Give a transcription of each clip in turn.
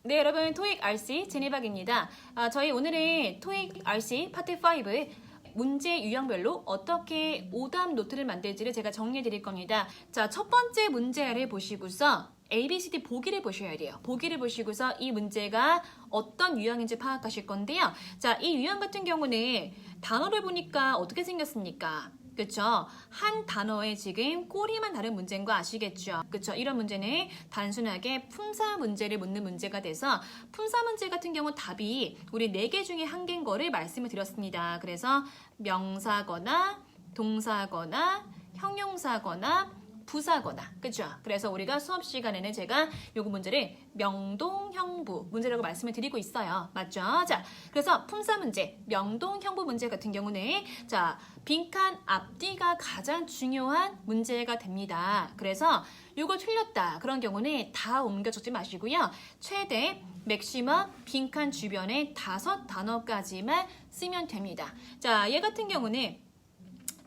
네, 여러분 토익 RC 제니박입니다. 저희 오늘은 토익 RC 파트 5의 문제 유형별로 어떻게 오답 노트를 만들지를 제가 정리해 드릴 겁니다. 자, 첫 번째 문제를 보시고서 ABCD 보기를 보셔야 돼요. 보기를 보시고서 이 문제가 어떤 유형인지 파악하실 건데요. 자, 이 유형 같은 경우는 단어를 보니까 어떻게 생겼습니까? 그쵸? 한 단어에 지금 꼬리만 다른 문제인 거 아시겠죠? 그쵸? 이런 문제는 단순하게 품사 문제를 묻는 문제가 돼서 품사 문제 같은 경우 답이 우리 4개 중에 1개인 거를 말씀을 드렸습니다. 그래서 명사거나 동사거나 형용사거나 부사거나, 그죠? 그래서 우리가 수업 시간에는 제가 요거 문제를 명동형부 문제라고 말씀을 드리고 있어요. 맞죠? 자, 그래서 품사 문제, 명동형부 문제 같은 경우는 자, 빈칸 앞뒤가 가장 중요한 문제가 됩니다. 그래서 요거 틀렸다. 그런 경우는 다 옮겨 적지 마시고요. 최대 맥시멈 빈칸 주변에 5단어까지만 쓰면 됩니다. 자, 얘 같은 경우는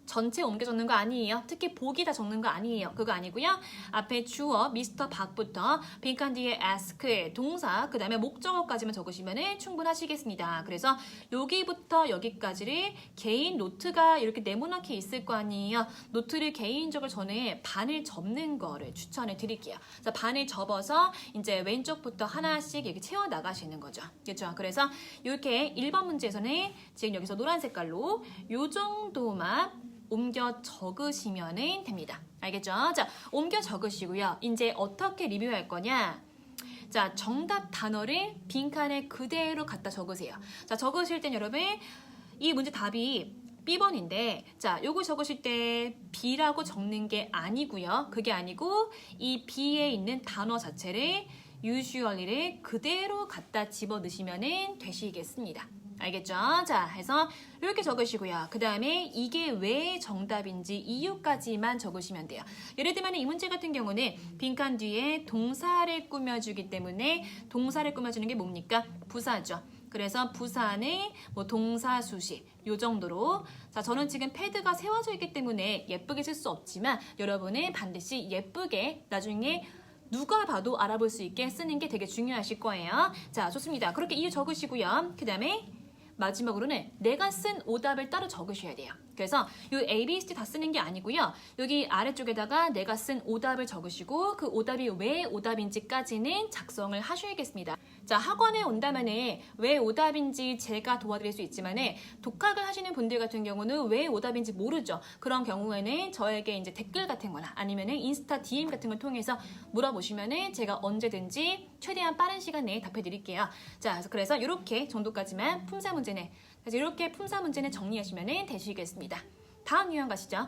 전체 옮겨 적는 거 아니에요. 특히 보기 다 적는 거 아니에요. 그거 아니고요. 앞에 주어 미스터 박부터 빈칸 뒤에 ask 동사 그 다음에 목적어까지만 적으시면 충분하시겠습니다. 그래서 여기부터 여기까지를 개인 노트가 이렇게 네모나게 있을 거 아니에요. 노트를 개인적으로 저는 반을 접는 거를 추천해 드릴게요. 자, 반을 접어서 이제 왼쪽부터 하나씩 이렇게 채워 나가시는 거죠. 그렇죠? 그래서 이렇게 1번 문제에서는 지금 여기서 노란 색깔로 요 정도만 옮겨 적으시면 됩니다. 알겠죠? 자, 옮겨 적으시고요. 이제 어떻게 리뷰할 거냐? 자, 정답 단어를 빈칸에 그대로 갖다 적으세요. 자, 적으실 땐 여러분 이 문제 답이 B번인데 자, 요거 적으실 때 B라고 적는 게 아니고요. 그게 아니고 이 B에 있는 단어 자체를 usually를 그대로 갖다 집어넣으시면 되시겠습니다. 알겠죠? 자, 해서 이렇게 적으시고요. 그 다음에 이게 왜 정답인지 이유까지만 적으시면 돼요. 예를 들면 이 문제 같은 경우는 빈칸 뒤에 동사를 꾸며주기 때문에 동사를 꾸며주는 게 뭡니까? 부사죠. 그래서 부사는 뭐 동사 수식 요 정도로 자, 저는 지금 패드가 세워져 있기 때문에 예쁘게 쓸 수 없지만 여러분은 반드시 예쁘게 나중에 누가 봐도 알아볼 수 있게 쓰는 게 되게 중요하실 거예요. 자, 좋습니다. 그렇게 이유 적으시고요. 그 다음에 마지막으로는 내가 쓴 오답을 따로 적으셔야 돼요. 그래서 이 A, B, C 다 쓰는 게 아니고요. 여기 아래쪽에다가 내가 쓴 오답을 적으시고 그 오답이 왜 오답인지까지는 작성을 하셔야겠습니다. 자, 학원에 온다면은 왜 오답인지 제가 도와드릴 수 있지만은 독학을 하시는 분들 같은 경우는 왜 오답인지 모르죠. 그런 경우에는 저에게 이제 댓글 같은 거나 아니면은 인스타 DM 같은 걸 통해서 물어보시면은 제가 언제든지 최대한 빠른 시간 내에 답해 드릴게요. 자, 그래서 이렇게 정도까지만 품사 문제는 그래서 이렇게 품사 문제는 정리하시면 되시겠습니다. 다음 유형 가시죠.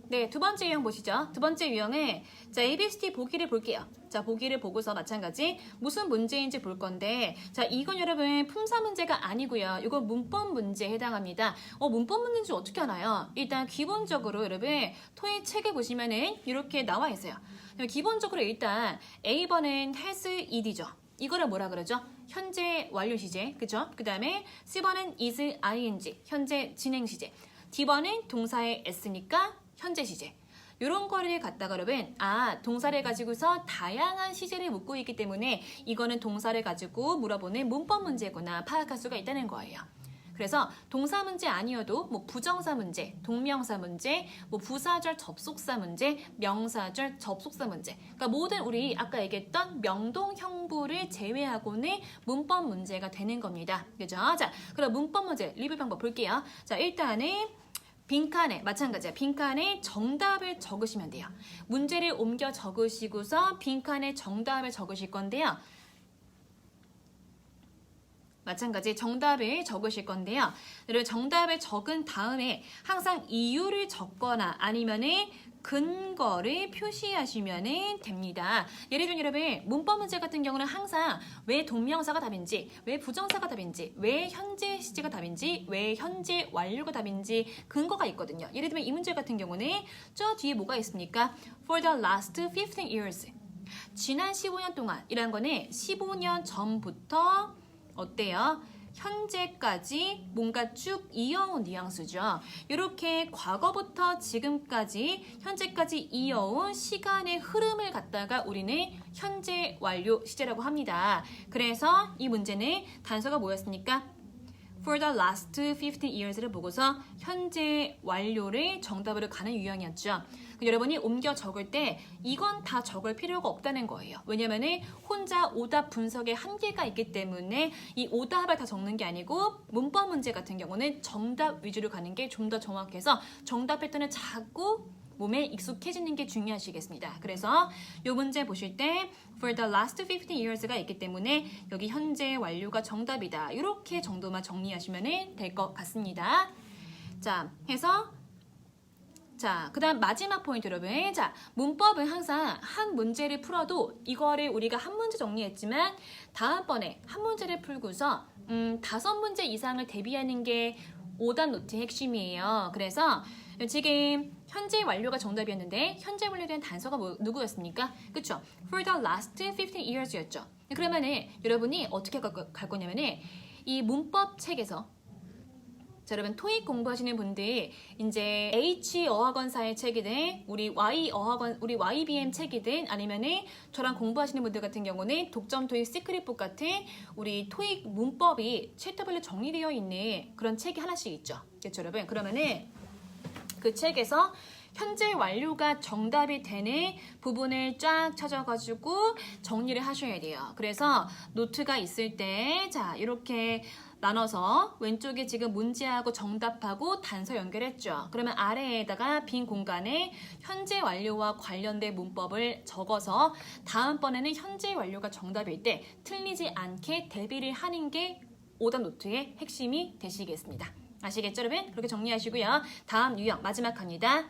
네, 두 번째 유형 보시죠. 두 번째 유형은 자, ABCD 보기를 볼게요. 자, 보기를 보고서 마찬가지 무슨 문제인지 볼 건데 자, 이건 여러분 품사 문제가 아니고요. 이거 문법 문제에 해당합니다. 문법 문제인지 어떻게 아나요? 일단 기본적으로 여러분 토익 책에 보시면은 이렇게 나와 있어요. 기본적으로 일단 A번은 has ed죠. 이거를 뭐라 그러죠? 현재 완료 시제, 그죠? 그 다음에 C번은 is ing, 현재 진행 시제. D번은 동사의 s니까 현재 시제. 이런 거를 갖다가 여러분 동사를 가지고서 다양한 시제를 묻고 있기 때문에 이거는 동사를 가지고 물어보는 문법 문제구나 파악할 수가 있다는 거예요. 그래서 동사 문제 아니어도 뭐 부정사 문제, 동명사 문제, 뭐 부사절 접속사 문제, 명사절 접속사 문제. 그러니까 모든 우리 아까 얘기했던 명동형부를 제외하고는 문법 문제가 되는 겁니다. 그죠? 자, 그럼 문법 문제 리뷰 방법 볼게요. 자, 일단은 빈칸에 마찬가지야. 빈칸에 정답을 적으시면 돼요. 문제를 옮겨 적으시고서 빈칸에 정답을 적으실 건데요. 마찬가지 정답을 적으실 건데요. 그리고 정답을 적은 다음에 항상 이유를 적거나 아니면은 근거를 표시하시면 됩니다. 예를 들면 여러분 문법 문제 같은 경우는 항상 왜 동명사가 답인지 왜 부정사가 답인지 왜 현재 시제가 답인지 왜 현재 완료가 답인지 근거가 있거든요. 예를 들면 이 문제 같은 경우는 저 뒤에 뭐가 있습니까? For the last 15 years 지난 15년 동안 이란 거는 15년 전부터 어때요? 현재까지 뭔가 쭉 이어온 뉘앙스죠. 이렇게 과거부터 지금까지 현재까지 이어온 시간의 흐름을 갖다가 우리는 현재 완료 시제라고 합니다. 그래서 이 문제는 단서가 뭐였습니까? For the last 15 years를 보고서 현재 완료를 정답으로 가는 유형이었죠. 여러분이 옮겨 적을 때 이건 다 적을 필요가 없다는 거예요. 왜냐면은 혼자 오답 분석에 한계가 있기 때문에 이 오답을 다 적는 게 아니고 문법 문제 같은 경우는 정답 위주로 가는 게 좀 더 정확해서 정답 패턴을 자꾸 몸에 익숙해지는 게 중요하시겠습니다. 그래서 이 문제 보실 때 for the last 15 years가 있기 때문에 여기 현재 완료가 정답이다. 이렇게 정도만 정리하시면 될 것 같습니다. 자, 해서 자, 그 다음 마지막 포인트 여러분. 자, 문법은 항상 한 문제를 풀어도 이거를 우리가 한 문제 정리했지만 다음번에 한 문제를 풀고서 5문제 이상을 대비하는 게 오답 노트의 핵심이에요. 그래서 지금 현재 완료가 정답이었는데 현재 완료에 대한 단서가 누구였습니까? 그쵸? For the last 15 years였죠. 그러면은 여러분이 어떻게 갈 거냐면은 이 문법 책에서 자, 여러분 토익 공부하시는 분들 이제 H 어학원사의 책이든 우리 YBM 책이든 아니면은 저랑 공부하시는 분들 같은 경우는 독점 토익 시크릿북 같은 우리 토익 문법이 챕터별로 정리되어 있는 그런 책이 하나씩 있죠. 그렇죠, 여러분? 그러면은 그 책에서 현재 완료가 정답이 되는 부분을 쫙 찾아가지고 정리를 하셔야 돼요. 그래서 노트가 있을 때 자, 이렇게 나눠서 왼쪽에 지금 문제하고 정답하고 단서 연결했죠. 그러면 아래에다가 빈 공간에 현재 완료와 관련된 문법을 적어서 다음번에는 현재 완료가 정답일 때 틀리지 않게 대비를 하는 게 오답 노트의 핵심이 되시겠습니다. 아시겠죠, 여러분? 그렇게 정리하시고요. 다음 유형 마지막 갑니다.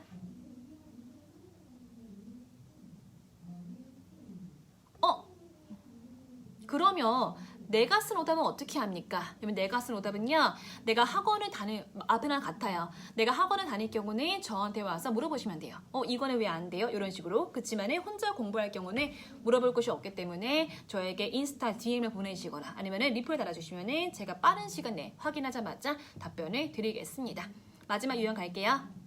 그러면 내가 쓴 오답은 어떻게 합니까? 그러면 내가 쓴 오답은요. 내가 학원을 아드랑 같아요. 내가 학원을 다닐 경우는 저한테 와서 물어보시면 돼요. 이거는 왜 안 돼요? 이런 식으로. 그렇지만 혼자 공부할 경우는 물어볼 곳이 없기 때문에 저에게 인스타 DM을 보내시거나 아니면 리플 달아주시면 제가 빠른 시간 내에 확인하자마자 답변을 드리겠습니다. 마지막 유형 갈게요.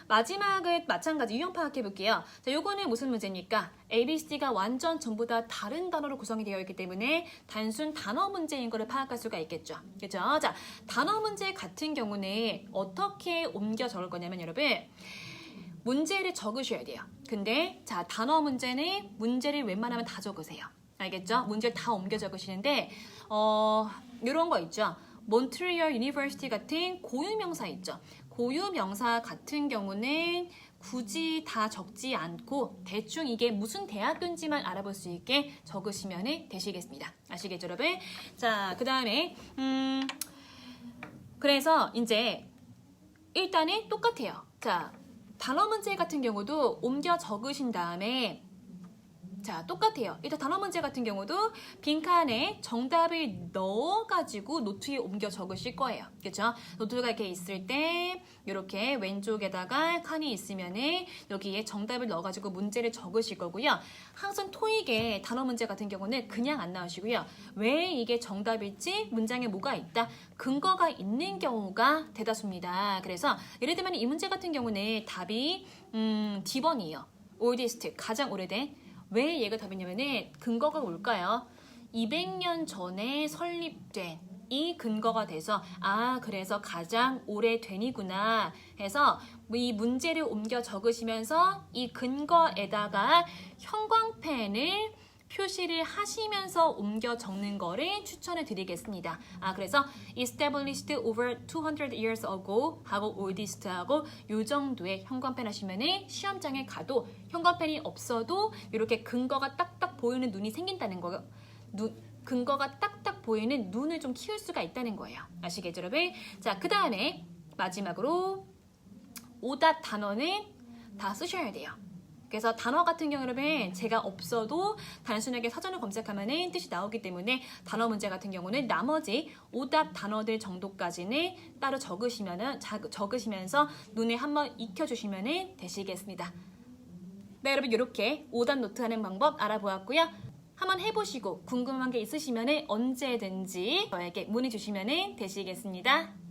마지막은 마찬가지 유형 파악해 볼게요. 자, 요거는 무슨 문제입니까? ABC가 완전 전부 다 다른 단어로 구성이 되어 있기 때문에 단순 단어 문제인 거를 파악할 수가 있겠죠. 그죠? 자, 단어 문제 같은 경우는 어떻게 옮겨 적을 거냐면 여러분 문제를 적으셔야 돼요. 근데 자, 단어 문제는 문제를 웬만하면 다 적으세요. 알겠죠? 문제를 다 옮겨 적으시는데 이런 거 있죠. 몬트리올 유니버시티 같은 고유명사 있죠. 고유명사 같은 경우는 굳이 다 적지 않고 대충 이게 무슨 대학교인지만 알아볼 수 있게 적으시면 되시겠습니다. 아시겠죠, 여러분? 자, 그 다음에 그래서 이제 일단은 똑같아요. 자, 단어 문제 같은 경우도 옮겨 적으신 다음에 자, 똑같아요. 일단 단어 문제 같은 경우도 빈칸에 정답을 넣어가지고 노트에 옮겨 적으실 거예요. 그렇죠? 노트가 이렇게 있을 때 이렇게 왼쪽에다가 칸이 있으면은 여기에 정답을 넣어가지고 문제를 적으실 거고요. 항상 토익에 단어 문제 같은 경우는 그냥 안 나오시고요. 왜 이게 정답일지 문장에 뭐가 있다? 근거가 있는 경우가 대다수입니다. 그래서 예를 들면 이 문제 같은 경우는 답이 D번이에요. oldest, 가장 오래된. 왜 얘가 답이냐면은 근거가 뭘까요? 200년 전에 설립된 이 근거가 돼서 그래서 가장 오래된이구나 해서 이 문제를 옮겨 적으시면서 이 근거에다가 형광펜을 표시를 하시면서 옮겨 적는 거를 추천해 드리겠습니다. 그래서 established over 200 years ago 하고 oldest 하고 요 정도의 형광펜 하시면은 시험장에 가도 형광펜이 없어도 이렇게 근거가 딱딱 보이는 눈이 생긴다는 거예요. 근거가 딱딱 보이는 눈을 좀 키울 수가 있다는 거예요. 아시겠죠, 여러분? 자, 그 다음에 마지막으로 오답 단어는 다 쓰셔야 돼요. 그래서 단어 같은 경우는 제가 없어도 단순하게 사전을 검색하면 뜻이 나오기 때문에 단어 문제 같은 경우는 나머지 오답 단어들 정도까지는 따로 적으시면서 눈에 한번 익혀주시면 되시겠습니다. 네, 여러분 이렇게 오답 노트 하는 방법 알아보았고요. 한번 해보시고 궁금한 게 있으시면 언제든지 저에게 문의 주시면 되시겠습니다.